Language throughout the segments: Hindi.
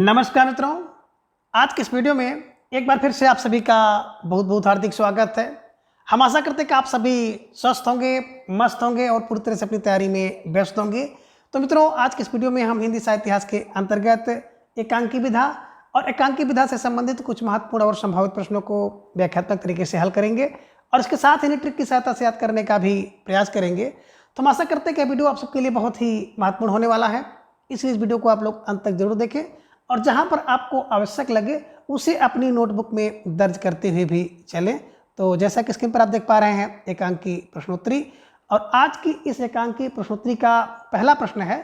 नमस्कार मित्रों, आज के इस वीडियो में एक बार फिर से आप सभी का बहुत बहुत हार्दिक स्वागत है। हम आशा करते हैं कि आप सभी स्वस्थ होंगे, मस्त होंगे और पूरी तरह से अपनी तैयारी में व्यस्त होंगे। तो मित्रों, आज के इस वीडियो में हम हिंदी साहित्य इतिहास के अंतर्गत एकांकी विधा और एकांकी विधा से संबंधित कुछ महत्वपूर्ण और संभावित प्रश्नों को व्याख्यात्मक तरीके से हल करेंगे और इसके साथ ही ट्रिक की सहायता से याद करने का भी प्रयास करेंगे। तो हम आशा करते हैं कि वीडियो आप सबके लिए बहुत ही महत्वपूर्ण होने वाला है, इसलिए इस वीडियो को आप लोग अंत तक जरूर देखें और जहां पर आपको आवश्यक लगे उसे अपनी नोटबुक में दर्ज करते हुए भी चलें। तो जैसा कि स्क्रीन पर आप देख पा रहे हैं, एकांकी प्रश्नोत्तरी, और आज की इस एकांकी प्रश्नोत्तरी का पहला प्रश्न है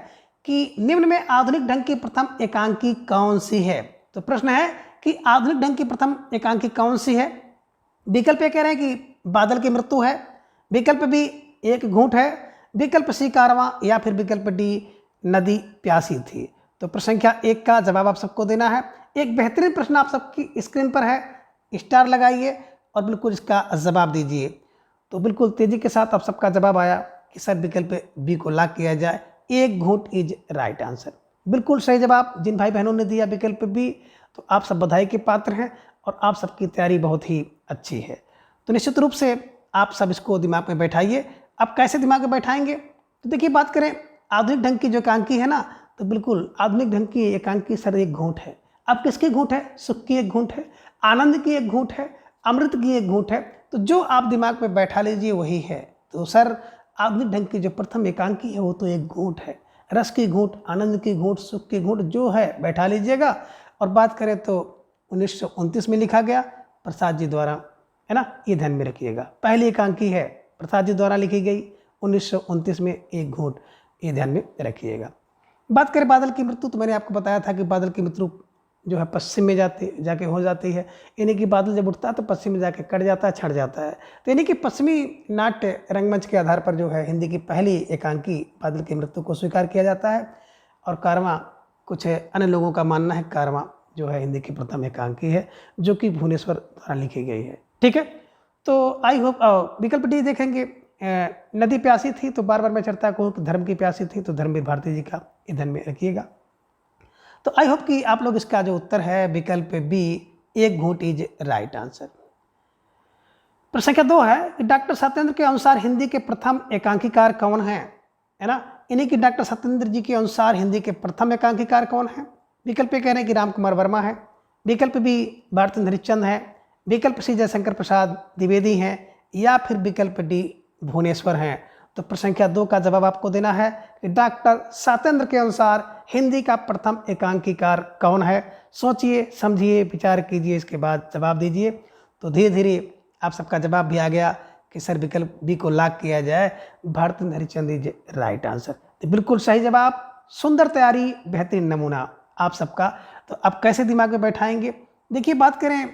कि निम्न में आधुनिक ढंग की प्रथम एकांकी कौन सी है। तो प्रश्न है कि आधुनिक ढंग की प्रथम एकांकी कौन सी है। विकल्प ये कह रहे हैं कि बादल की मृत्यु है, विकल्प बी एक घूंट है, विकल्प सी कारवां, या फिर विकल्प डी नदी प्यासी थी। तो प्रश्न संख्या 1 का जवाब आप सबको देना है। एक बेहतरीन प्रश्न आप सबकी स्क्रीन पर है, स्टार लगाइए और बिल्कुल इसका जवाब दीजिए। तो बिल्कुल तेजी के साथ आप सबका जवाब आया कि सर विकल्प बी को लॉक किया जाए, एक घूंट इज राइट आंसर। बिल्कुल सही जवाब जिन भाई बहनों ने दिया विकल्प बी, तो आप सब बधाई के पात्र हैं और आप सबकी तैयारी बहुत ही अच्छी है। तो निश्चित रूप से आप सब इसको दिमाग में बैठाइए। अब कैसे दिमाग में बैठाएंगे, तो देखिए, बात करें आधुनिक ढंग की जो एकांकी है ना, तो बिल्कुल आधुनिक ढंग की एकांकी सर एक घूंट है। अब किसकी घूंट है? सुख की एक घूंट है, आनंद की एक घूंट है, अमृत की एक घूंट है। तो जो आप दिमाग में बैठा लीजिए वही है। तो सर आधुनिक ढंग की जो प्रथम एकांकी है वो तो एक घूंट है, रस की घूंट, आनंद की घूंट, सुख की घूंट जो है बैठा लीजिएगा। और बात करें तो 1929 में लिखा गया प्रसाद जी द्वारा, है ना, ये ध्यान में रखिएगा। पहली एकांकी है प्रसाद जी द्वारा लिखी गई 1929 में, एक घूंट, ये ध्यान में रखिएगा। बात करें बादल की मृत्यु, तो मैंने आपको बताया था कि बादल की मृत्यु जो है पश्चिम में जाके हो जाती है, यानी कि बादल जब उठता है तो पश्चिम में जाके कट जाता है, छट जाता है। तो यानी कि पश्चिमी नाट्य रंगमंच के आधार पर जो है हिंदी की पहली एकांकी बादल की मृत्यु को स्वीकार किया जाता है। और कारवां, कुछ अन्य लोगों का मानना है कारवां जो है हिंदी की प्रथम एकांकी है, जो कि भुवनेश्वर द्वारा लिखी गई है। ठीक है, तो आई होप विकल्प डी देखेंगे, नदी प्यासी थी, तो बार बार मैं चर्चा कहूँ कि धर्म की प्यासी थी, तो धर्मवीर भारती जी का ध्यान में रखिएगा। तो आई होप कि आप लोग इसका जो उत्तर है विकल्प बी एक घूंट इज राइट आंसर। प्रश्न संख्या 2 है कि डॉक्टर सत्येंद्र के अनुसार हिंदी के प्रथम एकांकीकार कौन है ना, यानी कि डॉक्टर सत्येंद्र जी के अनुसार हिंदी के प्रथम एकांकीकार कौन है। विकल्प ए कह रहे हैं कि राम कुमार वर्मा है, विकल्प बी भारतेंद्र हरिश्चंद है, विकल्प सी जयशंकर प्रसाद द्विवेदी हैं, या फिर विकल्प डी भुवनेश्वर हैं। तो प्रश्न संख्या 2 का जवाब आपको देना है कि डॉक्टर सत्येंद्र के अनुसार हिंदी का प्रथम एकांकीकार कौन है। सोचिए, समझिए, विचार कीजिए, इसके बाद जवाब दीजिए। तो धीरे धीरे आप सबका जवाब भी आ गया कि सर विकल्प बी को लॉक किया जाए, Bharatendra Harishchand is right answer. तो बिल्कुल सही जवाब, सुंदर तैयारी, बेहतरीन नमूना आप सबका। तो अब कैसे दिमाग में बैठाएंगे, देखिए, बात करें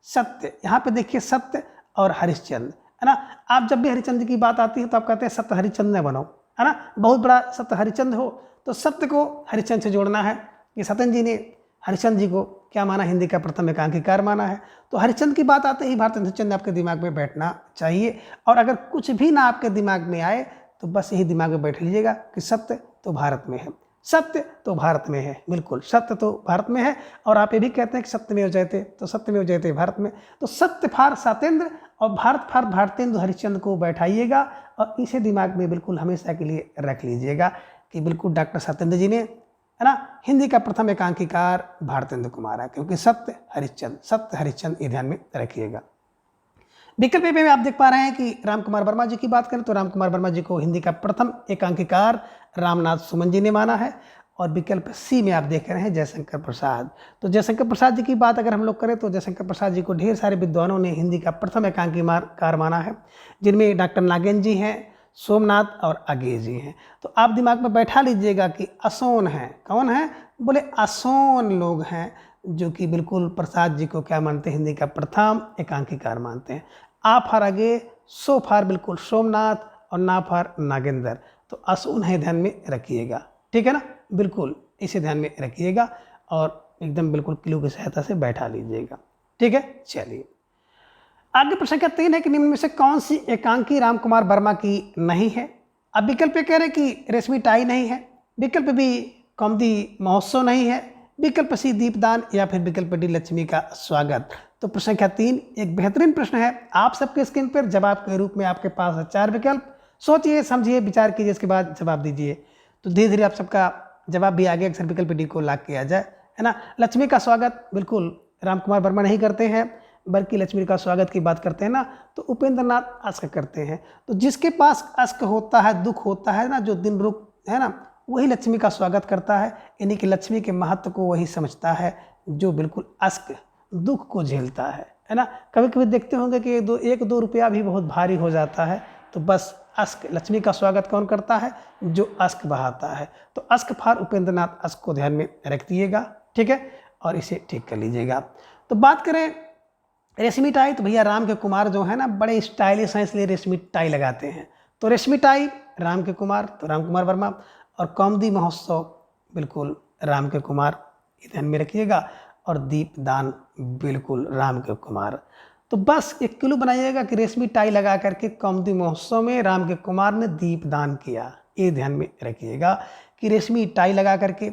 सत्य, यहाँ पे देखिए सत्य और हरिश्चंद्र, है ना। आप जब भी हरिश्चंद्र की बात आती है तो आप कहते हैं सत्य हरिश्चंद्र न बनो, है ना, बहुत बड़ा सत्य हरिश्चंद्र हो, तो सत्य को हरिश्चंद्र से जोड़ना है। कि सत्येंद्र जी ने हरिश्चंद्र जी को क्या माना, हिंदी का प्रथम एकांकीकार माना है। तो हरिश्चंद्र की बात आते ही भारतेंद्र हरिश्चंद्र आपके दिमाग में बैठना चाहिए। और अगर कुछ भी ना आपके दिमाग में आए तो बस यही दिमाग में बैठ लीजिएगा कि सत्य तो भारत में है, सत्य तो भारत में है, बिल्कुल सत्य तो भारत में है। और आप ये भी कहते हैं कि सत्यमेव जयते, तो सत्यमेव जयते भारत में। तो सत्य फार सत्येंद्र और भारत फार भारतेंद्र हरिश्चंद्र को बैठाइएगा और इसे दिमाग में बिल्कुल हमेशा के लिए रख लीजिएगा कि बिल्कुल डॉक्टर सत्येंद्र जी ने, है ना, हिंदी का प्रथम एकांकीकार भारतेंद्र को मारा, क्योंकि सत्य हरिश्चंद्र ये ध्यान में रखिएगा। विकल्प में आप देख पा रहे हैं कि राम कुमार वर्मा जी की बात करें तो राम कुमार वर्मा जी को हिंदी का प्रथम एकांकीकार रामनाथ सुमन जी ने माना है। और विकल्प सी में आप देख रहे हैं जयशंकर प्रसाद। तो जयशंकर प्रसाद जी की बात अगर हम लोग करें तो जयशंकर प्रसाद जी को ढेर सारे विद्वानों ने हिंदी का प्रथम एकांकीकार माना है, जिनमें डॉक्टर नागेंद्र जी हैं, सोमनाथ और अगेय जी हैं। तो आप दिमाग में बैठा लीजिएगा कि असोन हैं, कौन है, बोले असोन लोग हैं, जो कि बिल्कुल प्रसाद जी को क्या मानते हैं, हिंदी का प्रथम एकांकीकार मानते हैं। आ फार अगे, सो फार बिल्कुल सोमनाथ, और ना फार नागेंद्र। तो असोन है, ध्यान में रखिएगा, ठीक है ना, बिल्कुल इसे ध्यान में रखिएगा और एकदम बिल्कुल क्लू की सहायता से बैठा लीजिएगा, ठीक है। चलिए आगे प्रश्न संख्या 3 है कि निम्न में से कौन सी एकांकी राम कुमार वर्मा की नहीं है। अब विकल्प कह रहे हैं कि रेशमी टाई नहीं है, विकल्प बी कौमुदी महोत्सव नहीं है, विकल्प सी दीपदान या फिर विकल्प डी लक्ष्मी का स्वागत। तो प्रश्न संख्या 3 एक बेहतरीन प्रश्न है, आप सबके स्क्रीन पर जवाब के रूप में आपके पास है 4 विकल्प। सोचिए, समझिए, विचार कीजिए, इसके बाद जवाब दीजिए। तो धीरे धीरे आप सबका जवाब भी आगे अक्सर विकल्प डी को लॉक किया जाए, है ना। लक्ष्मी का स्वागत बिल्कुल रामकुमार वर्मा नहीं करते हैं, बल्कि लक्ष्मी का स्वागत की बात करते हैं ना तो उपेंद्र नाथ अस्क करते हैं। तो जिसके पास अस्क होता है, दुख होता है ना, जो दिन रुक है ना, वही लक्ष्मी का स्वागत करता है। यानी कि लक्ष्मी के महत्व को वही समझता है जो बिल्कुल अस्क दुख को झेलता है ना। कभी कभी देखते होंगे कि एक दो रुपया भी बहुत भारी हो जाता है, तो बस अस्क लक्ष्मी का स्वागत कौन करता है? जो अस्क बहाता है। तो ask for Upendra Nath ask को ध्यान में रख दिएगा, ठीक है, और इसे ठीक कर लीजिएगा। तो बात करें रेशमी टाई, तो भैया राम के कुमार जो है ना बड़े स्टाइलिश हैं, इसलिए रेशमी टाई लगाते हैं। तो रेशमी टाई राम के कुमार, तो राम कुमार वर्मा। और कौमुदी महोत्सव बिल्कुल राम के कुमार, ये ध्यान में रखिएगा। और दीपदान बिल्कुल राम के कुमार। तो बस एक क्लू बनाइएगा कि रेशमी टाई लगा करके कौमुदी महोत्सव में राम के कुमार ने दीपदान किया। ये ध्यान में रखिएगा कि रेशमी टाई लगा करके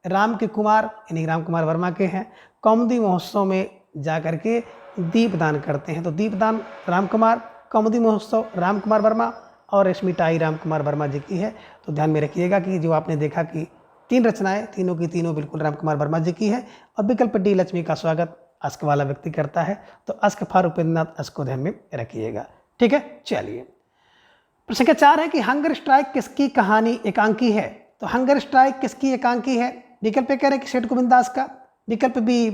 राम के कुमार यानी राम कुमार वर्मा के हैं, कौमुदी महोत्सव में जा करके दीपदान करते हैं। तो दीपदान राम कुमार, कौमुदी महोत्सव राम कुमार वर्मा और रेशमी टाई राम कुमार वर्मा जी की है। तो ध्यान में रखिएगा कि जो आपने देखा कि 3 रचनाएं, तीनों की तीनों बिल्कुल राम कुमार वर्मा जी की है। और विकल्प डी लक्ष्मी का स्वागत अस्क वाला व्यक्ति करता है। तो ask for Upendra Nath ask को ध्यान में रखिएगा, ठीक है। चलिए, प्रश्न संख्या 4 है कि हंगर स्ट्राइक किसकी कहानी एकांकी है? तो हंगर स्ट्राइक किसकी एकांकी है? विकल्प ए कह रहे हैं कि सेठ गोविंद दास का, विकल्प बी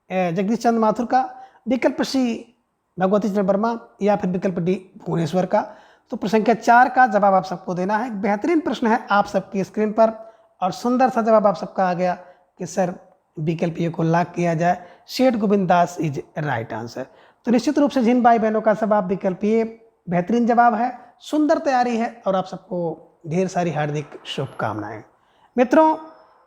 जगदीश चंद्र माथुर का, विकल्प सी भगवती चरण वर्मा या फिर विकल्प डी भुवनेश्वर का। तो प्रश्न संख्या 4 का जवाब आप सबको देना है। बेहतरीन प्रश्न है आप सबकी स्क्रीन पर और सुंदर सा जवाब आप सबका आ गया कि सर विकल्प ए को लॉक किया जाए, सेठ Govind Das is right answer. तो निश्चित रूप से जिन भाई बहनों का जवाब विकल्प ए बेहतरीन जवाब है, सुंदर तैयारी है और आप सबको ढेर सारी हार्दिक शुभकामनाएं। मित्रों,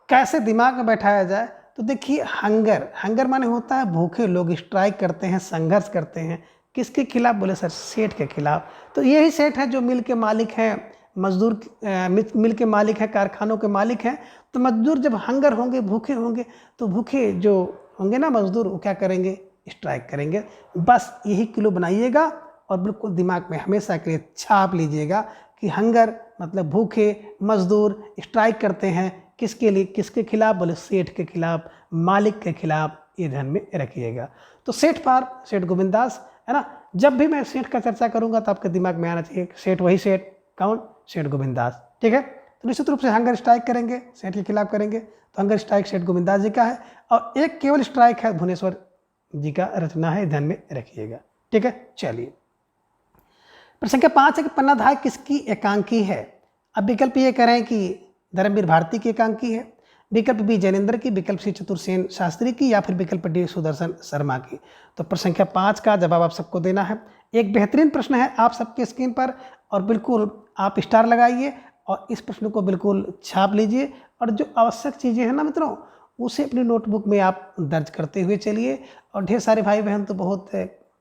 कैसे दिमाग में बैठाया जाए? तो देखिए, हंगर माने होता है भूखे लोग स्ट्राइक करते हैं, संघर्ष करते हैं। किसके खिलाफ? बोले सर सेठ के खिलाफ। तो यही सेठ है जो मिल के मालिक हैं, मजदूर मिल के मालिक हैं, कारखानों के मालिक हैं। तो मजदूर जब हंगर होंगे, भूखे होंगे, तो भूखे जो होंगे ना मजदूर, वो क्या करेंगे? स्ट्राइक करेंगे। बस यही क्लू बनाइएगा और बिल्कुल दिमाग में हमेशा के लिए छाप लीजिएगा कि हंगर मतलब भूखे मजदूर स्ट्राइक करते हैं। किसके लिए? किसके खिलाफ? बोले सेठ के खिलाफ, मालिक के खिलाफ। ये ध्यान में रखिएगा। तो सेठ फॉर सेठ गोविंद दास, है ना। जब भी मैं सेठ का चर्चा करूंगा तो आपके दिमाग में आना चाहिए सेठ वही सेठ, कौन? सेठ गोविंद दास, ठीक है। तो निश्चित रूप से हंगर स्ट्राइक करेंगे, सेठ के खिलाफ करेंगे। तो हंगर स्ट्राइक सेठ गोविंद दास जी का है और एक केवल स्ट्राइक है भुवनेश्वर जी का रचना है, ध्यान में रखिएगा, ठीक है। चलिए, प्रश्न संख्या 5 है कि पन्नाधाय किसकी एकांकी है? अब विकल्प ये कह रहे हैं कि धर्मवीर भारती की एकांकी है, विकल्प बी जैनेन्द्र की, विकल्प सी चतुर्सेन शास्त्री की या फिर विकल्प डी सुदर्शन शर्मा की। तो प्रश्न संख्या 5 का जवाब आप सबको देना है। एक बेहतरीन प्रश्न है आप सबके स्क्रीन पर और बिल्कुल आप स्टार लगाइए और इस प्रश्न को बिल्कुल छाप लीजिए और जो आवश्यक चीज़ें हैं ना मित्रों, उसे अपनी नोटबुक में आप दर्ज करते हुए चलिए। और ढेर सारे भाई बहन तो बहुत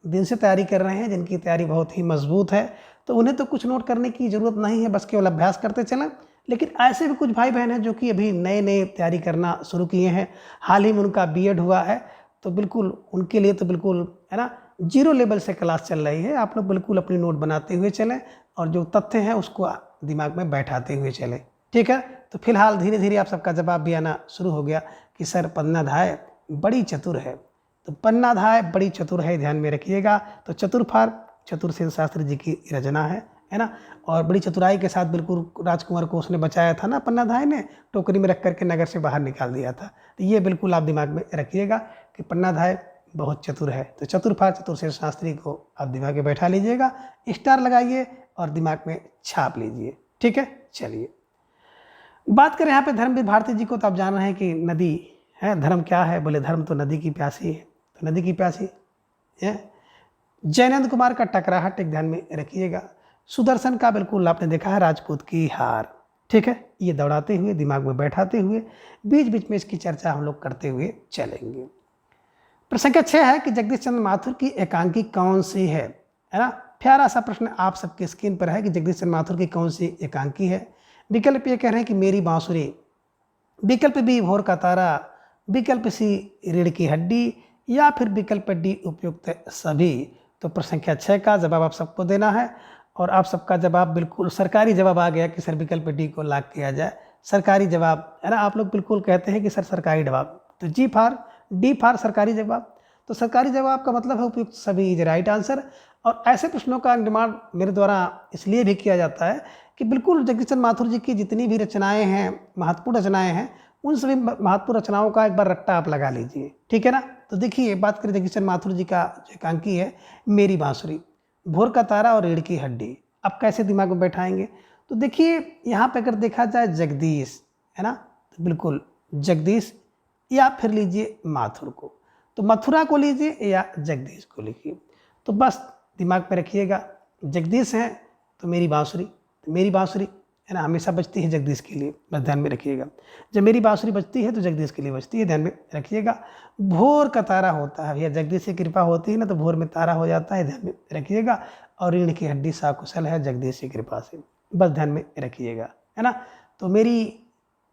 दिन से तैयारी कर रहे हैं, जिनकी तैयारी बहुत ही मजबूत है, तो उन्हें तो कुछ नोट करने की ज़रूरत नहीं है, बस केवल अभ्यास करते चलें। लेकिन ऐसे भी कुछ भाई बहन हैं जो कि अभी नए नए तैयारी करना शुरू किए हैं, हाल ही में उनका बीएड हुआ है, तो बिल्कुल उनके लिए तो बिल्कुल है ना 0 लेवल से क्लास चल रही है। आप लोग बिल्कुल अपनी नोट बनाते हुए चलें और जो तथ्य हैं उसको दिमाग में बैठाते हुए चलें, ठीक है। तो फिलहाल धीरे धीरे आप सबका जवाब भी आना शुरू हो गया कि सर पन्नाधाय बड़ी चतुर है। तो पन्नाधाय बड़ी चतुर है, ध्यान में रखिएगा। तो चतुर फॉर चतुर्सेन शास्त्री जी की रचना है ना। और बड़ी चतुराई के साथ बिल्कुल राजकुमार को उसने बचाया था ना, पन्नाधाय ने टोकरी में रख करके नगर से बाहर निकाल दिया था। तो ये बिल्कुल आप दिमाग में रखिएगा कि पन्नाधाय बहुत चतुर है। तो चतुर फॉर चतुर्सेन शास्त्री को आप दिमाग में बैठा लीजिएगा, स्टार लगाइए और दिमाग में छाप लीजिए, ठीक है। चलिए, बात करें यहाँ पे धर्मवीर भारती जी को, तो आप जान रहे हैं कि नदी है, धर्म क्या है? बोले धर्म तो नदी की प्यासी है। तो नदी की प्यासी है। जैनेन्द्र कुमार का टकराहट एक ध्यान में रखिएगा। सुदर्शन का बिल्कुल आपने देखा है राजपूत की हार, ठीक है। ये दौड़ाते हुए दिमाग में बैठाते हुए बीच बीच में इसकी चर्चा हम लोग करते हुए चलेंगे। प्रश्न संख्या 6 है कि जगदीश चंद्र माथुर की एकांकी कौन सी है ना। प्यारा सा प्रश्न आप सबके स्क्रीन पर है कि जगदीश चंद्र माथुर की कौन सी एकांकी है। विकल्प ये कह रहे हैं कि मेरी बांसुरी, विकल्प बी भोर का तारा, विकल्प सी रीढ़ की हड्डी या फिर विकल्प डी उपयुक्त सभी। तो प्रश्न संख्या 6 का जवाब आप सबको देना है और आप सबका जवाब बिल्कुल सरकारी जवाब आ गया कि सर विकल्प डी को लॉक किया जाए। सरकारी जवाब है ना, आप लोग बिल्कुल कहते हैं कि सर सरकारी जवाब, तो जी फॉर डी फॉर सरकारी जवाब। तो सरकारी जवाब का मतलब है उपयुक्त सभी इज राइट आंसर। और ऐसे प्रश्नों का निर्माण मेरे द्वारा इसलिए भी किया जाता है कि बिल्कुल जगदीश चंद्र माथुर जी की जितनी भी रचनाएं हैं, महत्वपूर्ण रचनाएं हैं, उन सभी महत्वपूर्ण रचनाओं का एक बार रट्टा आप लगा लीजिए, ठीक है ना। तो देखिए बात करें जगदीश चंद्र माथुर जी का जो एकांकी है मेरी बांसुरी, भोर का तारा और रीढ़ की हड्डी, अब कैसे दिमाग में बैठाएंगे। तो देखिए यहाँ पे अगर देखा जाए जगदीश है ना, तो बिल्कुल जगदीश या फिर लीजिए माथुर को, तो मथुरा को लीजिए या जगदीश को लिखिए। तो बस दिमाग में रखिएगा जगदीश हैं तो मेरी बांसुरी, तो मेरी बांसुरी है ना हमेशा बजती है जगदीश के लिए, बस ध्यान में रखिएगा। जब मेरी बांसुरी बजती है तो जगदीश के लिए बजती है, ध्यान में रखिएगा। भोर का तारा होता है भैया, जगदीश की कृपा होती है ना तो भोर में तारा हो जाता है, ध्यान में रखिएगा। और रीढ़ की हड्डी साकुशल है जगदीश की कृपा से, बस ध्यान में रखिएगा, है ना। तो मेरी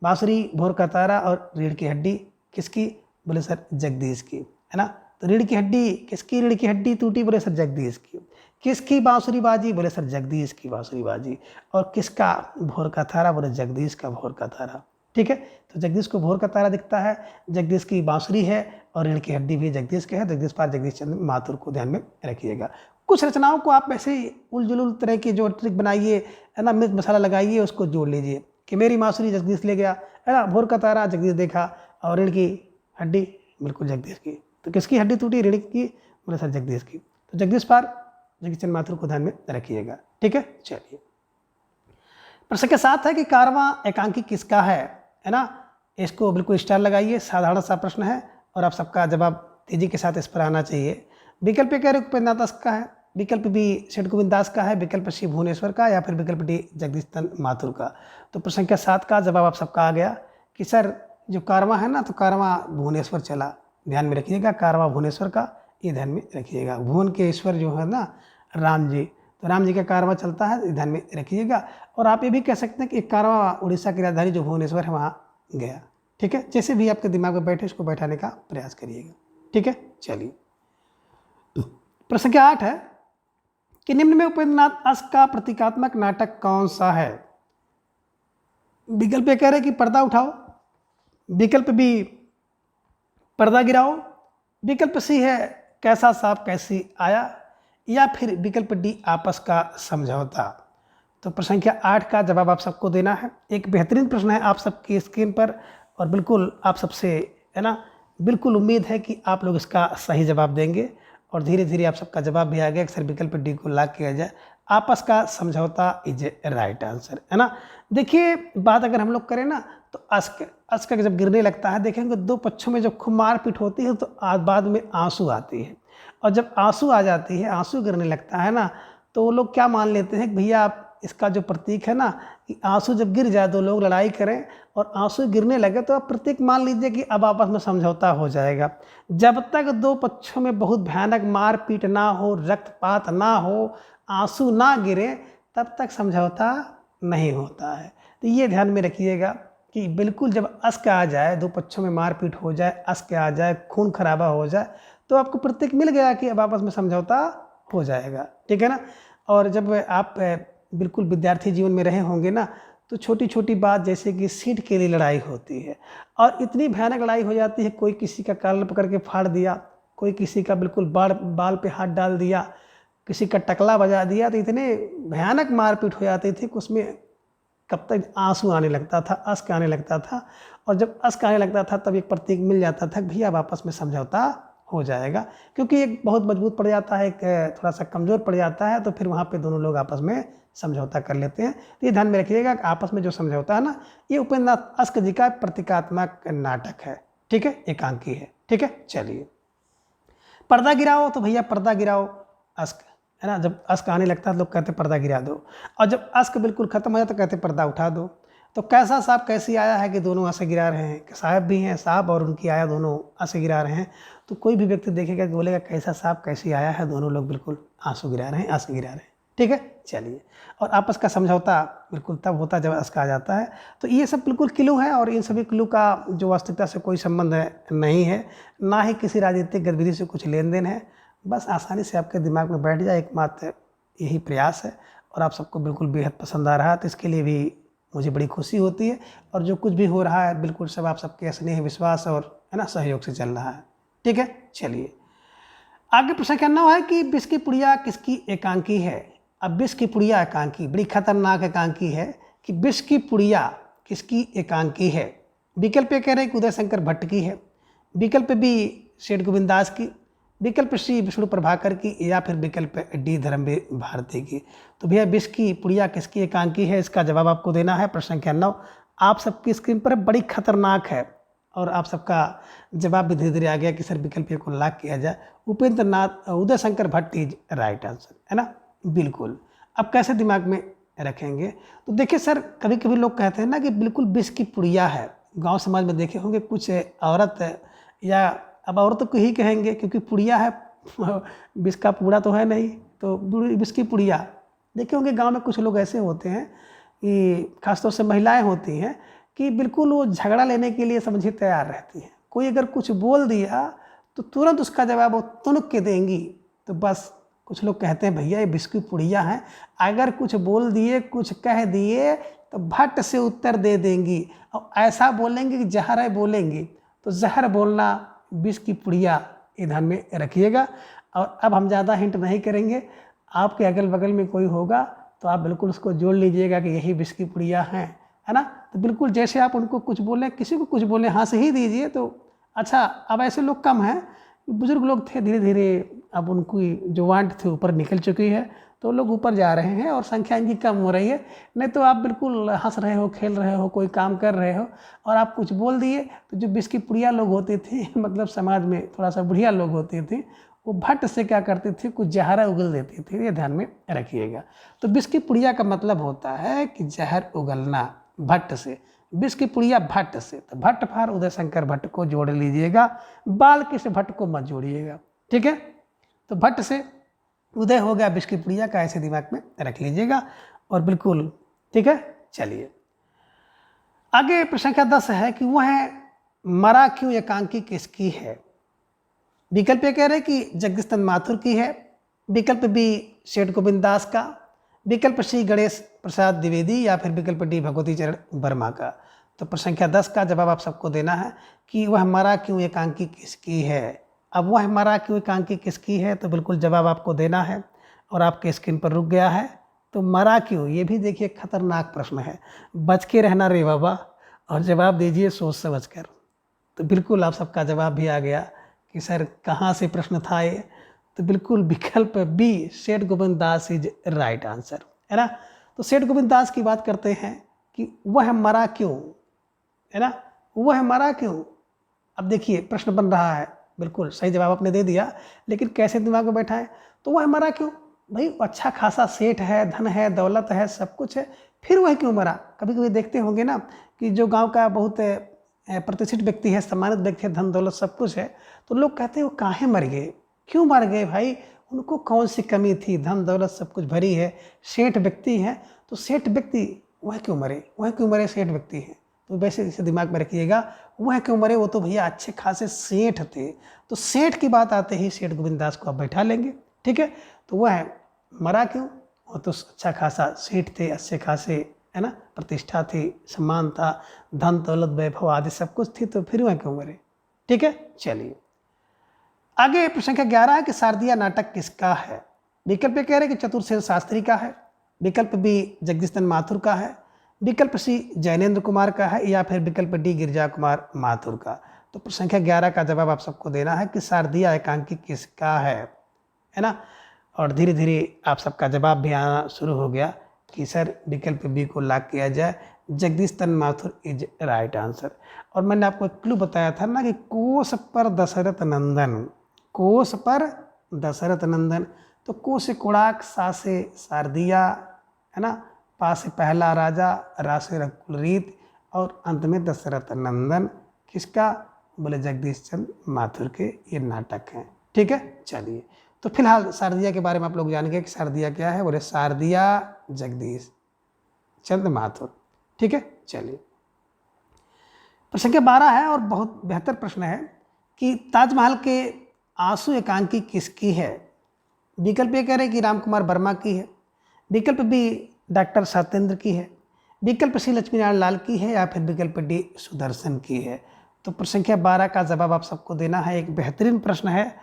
बांसुरी, भोर का तारा और रीढ़ की हड्डी किसकी, बोले सर जगदीश की, है ना। तो रीढ़ की हड्डी किसकी, रीढ़ की हड्डी टूटी, बोले सर जगदीश की। किसकी बांसुरी बाजी, बोले सर जगदीश की बांसुरी बाजी। और किसका भोर का तारा, बोले जगदीश का भोर का तारा, ठीक है। तो जगदीश को भोर का तारा दिखता है, जगदीश की बांसुरी है और रीढ़ की हड्डी भी जगदीश के है, जगदीश पार जगदीश चंद्र माथुर को ध्यान में रखिएगा। कुछ रचनाओं को आप ऐसे उलझुल तरह की जो ट्रिक बनाइए है ना, मिर्च मसाला लगाइए, उसको जोड़ लीजिए कि मेरी बांसुरी जगदीश ले गया है ना, भोर का तारा जगदीश देखा और रीढ़ की हड्डी बिल्कुल जगदीश की। तो किसकी हड्डी टूटी, रीढ़ की, बोले सर जगदीश की। तो जगदीश पार जगदीश चंद्र माथुर को ध्यान में रखिएगा, ठीक है। चलिए प्रश्न के साथ है कि कारवां एकांकी किसका है ना, इसको बिल्कुल स्टार लगाइए, साधारण सा प्रश्न है और आप सबका जवाब तेजी के साथ इस पर आना चाहिए। विकल्प ए कह रहे उपेंद्र नाथ दास का है, विकल्प बी सेठ गोविंद दास का है, विकल्प सी भुवनेश्वर का, या फिर विकल्प डी जगदीश चंद्र माथुर का। तो प्रश्न संख्या 7 का जवाब आप सबका आ गया कि सर जो कारवां है ना, तो कारवां भुवनेश्वर चला, ध्यान में रखिएगा। कारवां भुवनेश्वर का, ये ध्यान में रखिएगा। भुवन के ईश्वर जो है ना राम जी, तो राम जी का कारवां चलता है, ध्यान में रखिएगा। और आप ये भी कह सकते हैं कि एक कारवां उड़ीसा की राजधानी जो भुवनेश्वर है वहाँ गया, ठीक है। जैसे भी आपके दिमाग में बैठे इसको बैठाने का प्रयास करिएगा, ठीक है। चलिए प्रश्न संख्या 8 है कि निम्न में उपेंद्र नाथ दास का प्रतीकात्मक नाटक कौन सा है। विकल्प ए कह रहे कि पर्दा उठाओ, विकल्प बी पर्दा गिराओ, विकल्प सी है कैसा सांप कैसी आया, या फिर विकल्प डी आपस का समझौता। तो प्रश्न संख्या 8 का जवाब आप सबको देना है। एक बेहतरीन प्रश्न है आप सबकी स्क्रीन पर और बिल्कुल आप सबसे है ना बिल्कुल उम्मीद है कि आप लोग इसका सही जवाब देंगे। और धीरे धीरे आप सबका जवाब भी आ गया कि सर विकल्प डी को लॉक किया जाए, आपस का समझौता इज ए राइट आंसर, है ना। देखिए बात अगर हम लोग करें ना तो अश्क जब गिरने लगता है, देखेंगे दो पक्षों में जब खूब मारपीट होती है तो बाद में आंसू आती है। और जब आंसू आ जाती है, आंसू गिरने लगता है ना, तो वो लोग क्या मान लेते हैं कि भैया आप इसका जो प्रतीक है ना कि आंसू जब गिर जाए, दो लोग लड़ाई करें और आंसू गिरने लगे तो आप प्रतीक मान लीजिए कि अब आपस में समझौता हो जाएगा। जब तक दो पक्षों में बहुत भयानक मारपीट ना हो, रक्तपात ना हो, आंसू ना गिरे, तब तक समझौता नहीं होता है। तो ये ध्यान में रखिएगा कि बिल्कुल जब अश्क आ जाए, दो पक्षों में मारपीट हो जाए, अश्क आ जाए, खून खराबा हो जाए, तो आपको प्रतीक मिल गया कि अब आपस में समझौता हो जाएगा, ठीक है ना। और जब आप बिल्कुल विद्यार्थी जीवन में रहे होंगे ना, तो छोटी छोटी बात जैसे कि सीट के लिए लड़ाई होती है और इतनी भयानक लड़ाई हो जाती है, कोई किसी का कॉलर पकड़ के फाड़ दिया, कोई किसी का बिल्कुल बाल पे हाथ डाल दिया, किसी का टकला बजा दिया, तो इतने भयानक मारपीट हो जाती थी कि उसमें कब तक आंसू आने लगता था, अश्क आने लगता था। और जब अश्क आने लगता था तब एक प्रतीक मिल जाता था कि भैया अब आपस में समझौता हो जाएगा, क्योंकि एक बहुत मजबूत पड़ जाता है, एक थोड़ा सा कमज़ोर पड़ जाता है, तो फिर वहाँ पे दोनों लोग आपस में समझौता कर लेते हैं। तो ये ध्यान में रखिएगा कि आपस में जो समझौता है ना, ये उपेंद्र नाथ अश्क जी का प्रतीकात्मक नाटक है, ठीक है, एकांकी है, ठीक है। चलिए पर्दा गिराओ, तो भैया पर्दा गिराओ, अश्क है ना, जब अश्क आने लगता है लोग कहते पर्दा गिरा दो, और जब अश्क बिल्कुल खत्म हो जाए तो कहते पर्दा उठा दो। तो कैसा सांप कैसी आया है कि दोनों आंसू गिरा रहे हैं, साहब भी हैं, साहब और उनकी आया दोनों आंसू गिरा रहे हैं। तो कोई भी व्यक्ति देखेगा कि बोलेगा कैसा सांप कैसी आया है, दोनों लोग बिल्कुल आंसू गिरा रहे हैं, आंसू गिरा रहे हैं, ठीक है, चलिए। और आपस का समझौता बिल्कुल तब होता है जब असका आ जाता है। तो ये सब बिल्कुल क्लू है और इन सभी क्लू का जो वास्तविकता से कोई संबंध नहीं है, ना ही किसी राजनीतिक गतिविधि से कुछ लेन देन है। बस आसानी से आपके दिमाग में बैठ जाए, एकमात्र यही प्रयास है। और आप सबको बिल्कुल बेहद पसंद आ रहा है, तो इसके लिए भी मुझे बड़ी खुशी होती है। और जो कुछ भी हो रहा है बिल्कुल सब आप सबके स्नेह, विश्वास और है ना सहयोग से चल रहा है। ठीक है, चलिए आगे प्रश्न क्या है कि विष की पुड़िया किसकी एकांकी है। अब विष की पुड़िया एकांकी बड़ी खतरनाक एकांकी है कि विष की पुड़िया किसकी एकांकी है। विकल्प ए कह रहे हैं कि उदय शंकर भट्ट की है, विकल्प बी सेठ गोविंद दास की, विकल्प सी विष्णु प्रभाकर की, या फिर विकल्प डी धर्मवीर भारती की। तो भैया विष की पुड़िया किसकी एकांकी है, इसका जवाब आपको देना है। प्रश्न संख्या 9 आप सबकी स्क्रीन पर बड़ी खतरनाक है और आप सबका जवाब भी धीरे धीरे आ गया कि सर विकल्प को लॉक किया जाए। Upendra Nath Uday Shankar Bhatt is right answer, है ना, बिल्कुल। अब कैसे दिमाग में रखेंगे, तो देखिए सर कभी कभी लोग कहते हैं ना कि बिल्कुल विष की पुड़िया है। गांव समाज में देखे होंगे कुछ औरत या अब औरतों को ही कहेंगे क्योंकि पुड़िया है, विष का पूड़ा तो है नहीं, तो विष की पुड़िया। देखे होंगे गाँव में कुछ लोग ऐसे होते हैं कि खासतौर से महिलाएँ होती हैं कि बिल्कुल वो झगड़ा लेने के लिए समझिए तैयार रहती हैं। कोई अगर कुछ बोल दिया तो तुरंत उसका जवाब वो तुनक के देंगी। तो बस कुछ लोग कहते हैं भैया ये विष की पुड़िया हैं, अगर कुछ बोल दिए, कुछ कह दिए तो भट्ट से उत्तर दे देंगी और ऐसा बोलेंगे कि जहर है बोलेंगी। तो जहर बोलना विष की पुड़िया ये ध्यान में रखिएगा। और अब हम ज़्यादा हिंट नहीं करेंगे, आपके अगल बगल में कोई होगा तो आप बिल्कुल उसको जोड़ लीजिएगा कि यही विष की पुड़िया हैं, है ना। तो बिल्कुल जैसे आप उनको कुछ बोलें, किसी को कुछ बोलें, हाँ से ही दीजिए। तो अच्छा अब ऐसे लोग कम हैं, बुजुर्ग लोग थे, धीरे धीरे अब उनकी जो वांट थी ऊपर निकल चुकी है, तो लोग ऊपर जा रहे हैं और संख्या इनकी कम हो रही है। नहीं तो आप बिल्कुल हंस रहे हो, खेल रहे हो, कोई काम कर रहे हो और आप कुछ बोल दिए तो जो विष की पुड़िया लोग होते थे मतलब समाज में थोड़ा सा बुढ़िया लोग होते थे, वो भट्ट से क्या करते थे, कुछ जहरा उगल देते थे। ये ध्यान में रखिएगा। तो विष की पुड़िया का मतलब होता है कि जहर उगलना भट्ट से, विष की पुड़िया भट्ट से। तो भट्ट फार उदय शंकर भट्ट को जोड़ लीजिएगा, बाल कृष्ण भट्ट को मत जोड़िएगा, ठीक है। तो भट्ट से उदय हो गया विष की पुड़िया का, ऐसे दिमाग में रख लीजिएगा और बिल्कुल ठीक है। चलिए आगे प्रश्न संख्या 10 है कि वह मरा क्यों एकांकी किसकी है। विकल्प ये कह रहे हैं कि जगदीश चंद्र माथुर की है, विकल्प बी सेठ गोविंद दास का, विकल्प सी गणेश प्रसाद द्विवेदी, या फिर विकल्प डी भगवती चरण वर्मा का। तो प्रश्न संख्या 10 का जवाब आप सबको देना है कि वह मरा क्यों एकांकी किसकी है। अब वह मरा क्यों एकांकी किसकी है, तो बिल्कुल जवाब आपको देना है और आपके स्क्रीन पर रुक गया है। तो मरा क्यों, ये भी देखिए खतरनाक प्रश्न है, बच के रहना रे बाबा और जवाब दीजिए सोच समझ कर। तो बिल्कुल आप सबका जवाब भी आ गया कि सर कहाँ से प्रश्न था ये। तो बिल्कुल विकल्प बी सेठ Govind Das is right answer, है ना। तो सेठ गोविंद दास की बात करते हैं कि वह मरा क्यों, है ना, वह मरा क्यों। अब देखिए प्रश्न बन रहा है, बिल्कुल सही जवाब आपने दे दिया, लेकिन कैसे दिमाग में बैठा है। तो वह मरा क्यों, भाई अच्छा खासा सेठ है, धन है, दौलत है, सब कुछ है, फिर वह क्यों मरा। कभी कभी देखते होंगे ना कि जो गांव का बहुत प्रतिष्ठित व्यक्ति है, सम्मानित व्यक्ति है, धन दौलत सब कुछ है, तो लोग कहते हैं वो काहे मर गए, क्यों मर गए भाई, उनको कौन सी कमी थी, धन दौलत सब कुछ भरी है, सेठ व्यक्ति है, तो सेठ व्यक्ति वह क्यों मरे, वह क्यों मरे, सेठ व्यक्ति है। तो वैसे इसे दिमाग में रखिएगा, वह क्यों मरे, वो तो भैया अच्छे खासे सेठ थे। तो सेठ की बात आते ही सेठ गोविंद दास को आप बैठा लेंगे, ठीक है। तो वह मरा क्यों, वो तो अच्छा खासा सेठ थे, अच्छे खासे, है ना, प्रतिष्ठा थी, सम्मान था, धन दौलत वैभव आदि सब कुछ थी, तो फिर वह क्यों मरे, ठीक है। चलिए आगे प्रश्न संख्या 11 है कि शारदिया नाटक किसका है। विकल्प कह रहे हैं कि चतुर्सेन शास्त्री का है, विकल्प बी जगदीश चंद्र माथुर का है, विकल्प सी जैनेन्द्र कुमार का है, या फिर विकल्प डी गिरिजा कुमार माथुर का। तो प्रश्न संख्या 11 का जवाब आप सबको देना है कि शारदिया एकांकी किसका है ना। और धीरे धीरे आप सबका जवाब भी आना शुरू हो गया कि सर विकल्प बी को लॉक किया जाए, जगदीश चंद्र माथुर इज राइट आंसर। और मैंने आपको एक क्लू बताया था ना कि कोस पर दशरथ नंदन, कोस पर दशरथ नंदन। तो को से कुड़ाक, सा से शारदिया, है ना, पा से पहला राजा, रा से रघुकुलरीत और अंत में दशरथ नंदन। किसका, बोले जगदीश चंद्र माथुर के ये नाटक हैं, ठीक है। चलिए तो फिलहाल शारदिया के बारे में आप लोग जान गए कि शारदिया क्या है, बोले शारदिया जगदीश चंद्र माथुर। ठीक है, चलिए प्रश्न संख्या 12 है और बहुत बेहतर प्रश्न है कि ताजमहल के आंसू एकांकी किसकी है। विकल्प ए कह रहे हैं कि राम कुमार वर्मा की है, विकल्प बी डॉक्टर सत्येंद्र की है, विकल्प सी लक्ष्मीनारायण लाल की है, या फिर विकल्प डी सुदर्शन की है। तो प्रश्न संख्या 12 का जवाब आप सबको देना है। एक बेहतरीन प्रश्न है